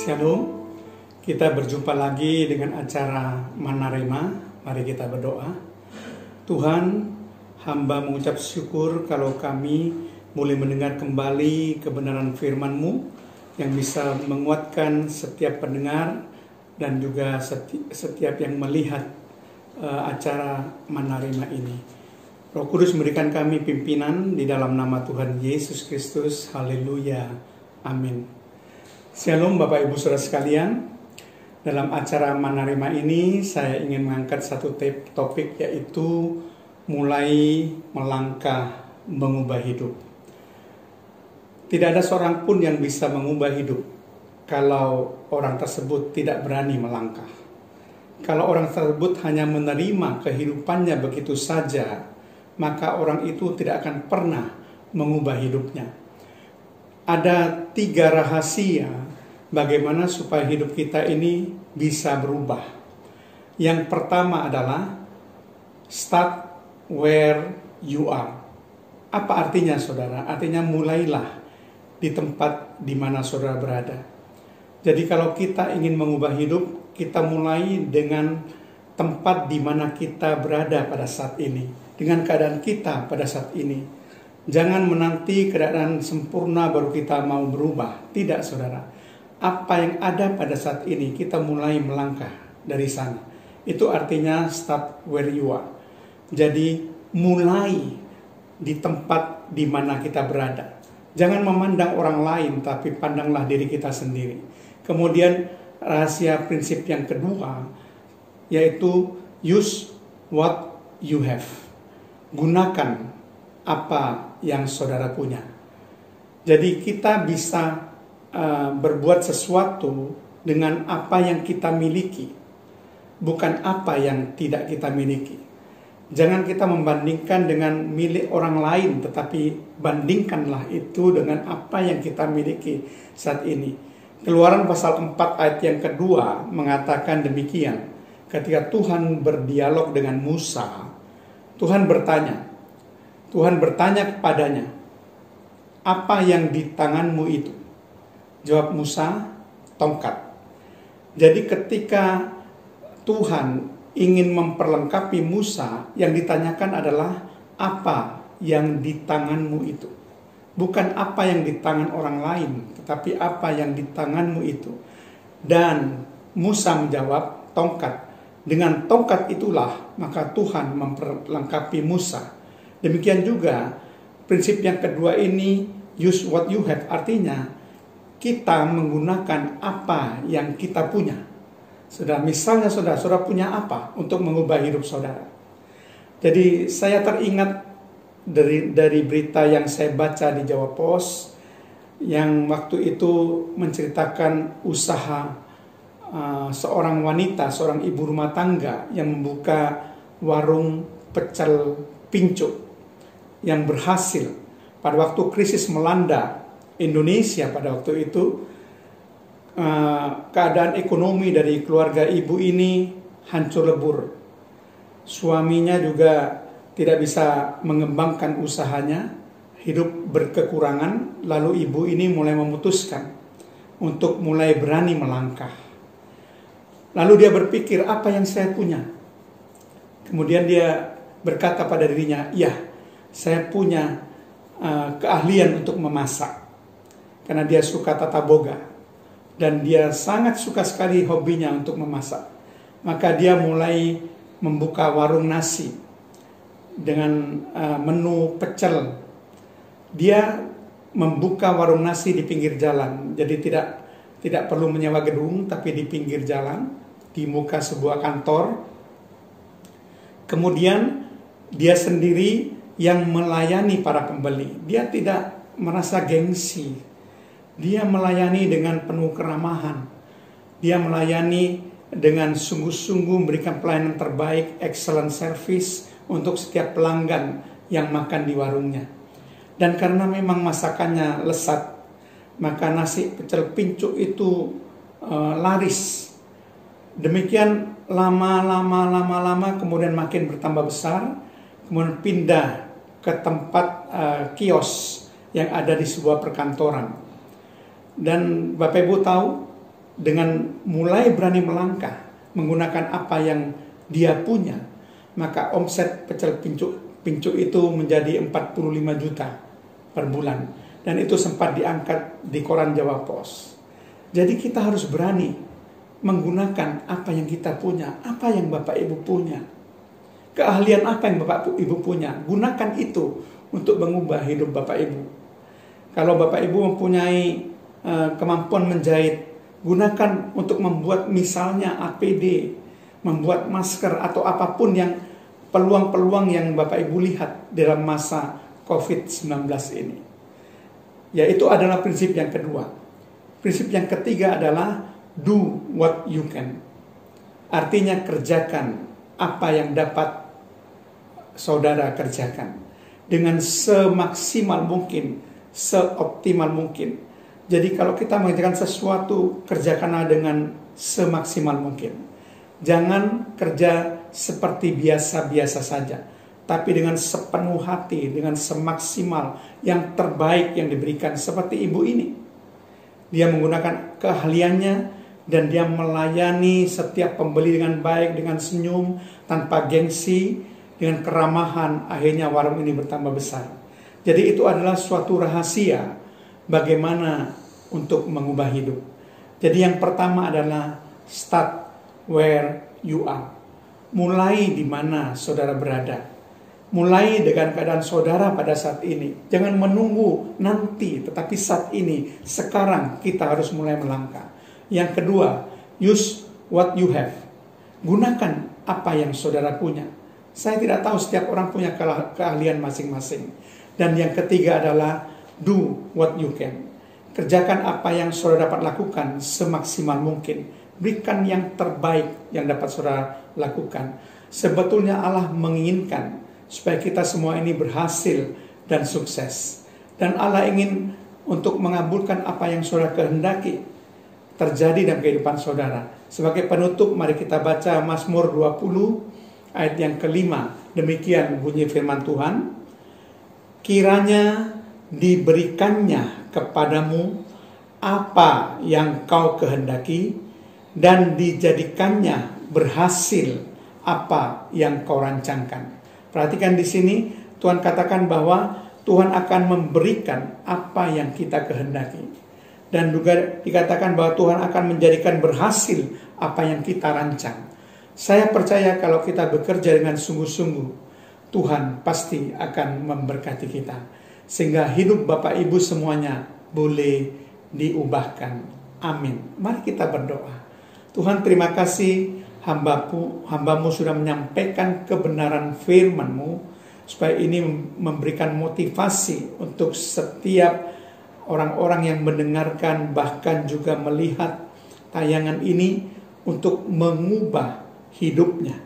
Shalom, kita berjumpa lagi dengan acara Manarema. Mari kita berdoa. Tuhan, hamba mengucap syukur kalau kami boleh mendengar kembali kebenaran firman-Mu yang bisa menguatkan setiap pendengar dan juga setiap yang melihat acara Manarema ini. Roh Kudus memberikan kami pimpinan di dalam nama Tuhan Yesus Kristus. Haleluya. Amin. Shalom Bapak Ibu Saudara sekalian. Dalam acara Manarema ini saya ingin mengangkat satu topik, yaitu mulai melangkah mengubah hidup. Tidak ada seorang pun yang bisa mengubah hidup kalau orang tersebut tidak berani melangkah. Kalau orang tersebut hanya menerima kehidupannya begitu saja, maka orang itu tidak akan pernah mengubah hidupnya. Ada 3 rahasia bagaimana supaya hidup kita ini bisa berubah. Yang pertama adalah start where you are. Apa artinya saudara? Artinya mulailah di tempat di mana saudara berada. Jadi kalau kita ingin mengubah hidup, kita mulai dengan tempat di mana kita berada pada saat ini, dengan keadaan kita pada saat ini. Jangan menanti keadaan sempurna baru kita mau berubah. Tidak saudara. Apa yang ada pada saat ini kita mulai melangkah dari sana. Itu artinya start where you are. Jadi mulai di tempat di mana kita berada. Jangan memandang orang lain, tapi pandanglah diri kita sendiri. Kemudian rahasia prinsip yang kedua, yaitu use what you have. Gunakan apa yang saudara punya. Jadi kita bisa berbuat sesuatu dengan apa yang kita miliki, bukan apa yang tidak kita miliki. Jangan kita membandingkan dengan milik orang lain, tetapi bandingkanlah itu dengan apa yang kita miliki saat ini. Keluaran pasal 4 ayat yang kedua mengatakan demikian. Ketika Tuhan berdialog dengan Musa, Tuhan bertanya kepadanya, apa yang di tanganmu itu? Jawab Musa, tongkat. Jadi ketika Tuhan ingin memperlengkapi Musa, yang ditanyakan adalah apa yang di tanganmu itu. Bukan apa yang di tangan orang lain, tetapi apa yang di tanganmu itu. Dan Musa menjawab, tongkat. Dengan tongkat itulah maka Tuhan memperlengkapi Musa. Demikian juga prinsip yang kedua ini, use what you have, artinya kita menggunakan apa yang kita punya. Misalnya saudara punya apa untuk mengubah hidup saudara. Jadi saya teringat dari berita yang saya baca di Jawa Pos, yang waktu itu menceritakan usaha seorang wanita, seorang ibu rumah tangga yang membuka warung pecel pincuk, yang berhasil. Pada waktu krisis melanda Indonesia pada waktu itu, keadaan ekonomi dari keluarga ibu ini hancur lebur. Suaminya juga tidak bisa mengembangkan usahanya, hidup berkekurangan. Lalu ibu ini mulai memutuskan untuk mulai berani melangkah. Lalu dia berpikir, apa yang saya punya? Kemudian dia berkata pada dirinya, ya, saya punya keahlian untuk memasak. Karena dia suka tata boga. Dan dia sangat suka sekali hobinya untuk memasak. Maka dia mulai membuka warung nasi dengan menu pecel. Dia membuka warung nasi di pinggir jalan. Jadi tidak perlu menyewa gedung, tapi di pinggir jalan, di muka sebuah kantor. Kemudian dia sendiri yang melayani para pembeli. Dia tidak merasa gengsi. Dia melayani dengan penuh keramahan. Dia melayani dengan sungguh-sungguh memberikan pelayanan terbaik, excellent service untuk setiap pelanggan yang makan di warungnya. Dan karena memang masakannya lezat, maka nasi pecel pincuk itu laris. Demikian lama kemudian makin bertambah besar, kemudian pindah ke tempat kios yang ada di sebuah perkantoran. Dan Bapak Ibu tahu, dengan mulai berani melangkah menggunakan apa yang dia punya, maka omset pecel pincuk itu menjadi 45 juta per bulan. Dan itu sempat diangkat di koran Jawa Pos. Jadi kita harus berani menggunakan apa yang kita punya, apa yang Bapak Ibu punya. Keahlian apa yang Bapak Ibu punya, gunakan itu untuk mengubah hidup Bapak Ibu. Kalau Bapak Ibu mempunyai kemampuan menjahit, gunakan untuk membuat misalnya APD, membuat masker atau apapun yang peluang-peluang yang Bapak Ibu lihat dalam masa COVID-19 ini. Yaitu adalah prinsip yang kedua. Prinsip yang ketiga adalah do what you can. Artinya kerjakan apa yang dapat saudara kerjakan dengan semaksimal mungkin, seoptimal mungkin. Jadi kalau kita mengerjakan sesuatu, kerjakanlah dengan semaksimal mungkin. Jangan kerja seperti biasa-biasa saja, tapi dengan sepenuh hati, dengan semaksimal yang terbaik yang diberikan, seperti ibu ini. Dia menggunakan keahliannya dan dia melayani setiap pembeli dengan baik, dengan senyum, tanpa gengsi, dengan keramahan. Akhirnya warung ini bertambah besar. Jadi itu adalah suatu rahasia bagaimana untuk mengubah hidup. Jadi yang pertama adalah start where you are. Mulai di mana saudara berada. Mulai dengan keadaan saudara pada saat ini. Jangan menunggu nanti, tetapi saat ini, sekarang kita harus mulai melangkah. Yang kedua, use what you have. Gunakan apa yang saudara punya. Saya tidak tahu, setiap orang punya keahlian masing-masing. Dan yang ketiga adalah do what you can. Kerjakan apa yang saudara dapat lakukan semaksimal mungkin. Berikan yang terbaik yang dapat saudara lakukan. Sebetulnya Allah menginginkan supaya kita semua ini berhasil dan sukses. Dan Allah ingin untuk mengabulkan apa yang saudara kehendaki terjadi dalam kehidupan saudara. Sebagai penutup, mari kita baca Mazmur 20 ayat yang kelima. Demikian bunyi firman Tuhan. Kiranya diberikannya kepadamu apa yang kau kehendaki, dan dijadikannya berhasil apa yang kau rancangkan. Perhatikan di sini, Tuhan katakan bahwa Tuhan akan memberikan apa yang kita kehendaki. Dan juga dikatakan bahwa Tuhan akan menjadikan berhasil apa yang kita rancang. Saya percaya kalau kita bekerja dengan sungguh-sungguh, Tuhan pasti akan memberkati kita. Sehingga hidup Bapak Ibu semuanya boleh diubahkan. Amin. Mari kita berdoa. Tuhan, terima kasih hambamu sudah menyampaikan kebenaran firman-Mu, supaya ini memberikan motivasi untuk setiap orang-orang yang mendengarkan, bahkan juga melihat tayangan ini, untuk mengubah hidupnya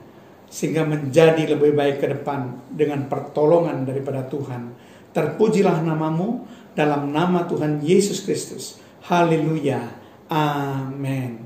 sehingga menjadi lebih baik ke depan dengan pertolongan daripada Tuhan. Terpujilah nama-Mu, dalam nama Tuhan Yesus Kristus. Haleluya. Amin.